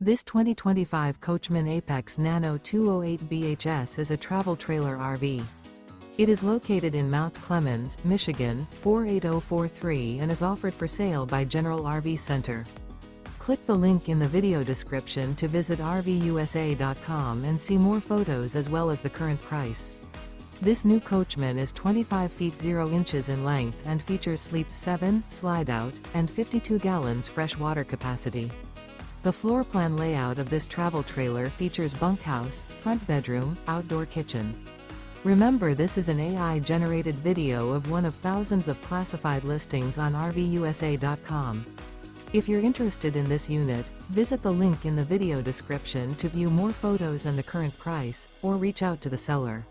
This 2025 Coachmen Apex Nano 208 BHS is a travel trailer RV. It is located in Mount Clemens, Michigan, 48043 and is offered for sale by General RV Center. Click the link in the video description to visit RVUSA.com and see more photos as well as the current price. This new Coachmen is 25 feet 0 inches in length and features sleeps 7, Slideout, and 52 gallons fresh water capacity. The floor plan layout of this travel trailer features bunkhouse, front bedroom, outdoor kitchen. Remember, this is an AI-generated video of one of thousands of classified listings on RVUSA.com. If you're interested in this unit, visit the link in the video description to view more photos and the current price, or reach out to the seller.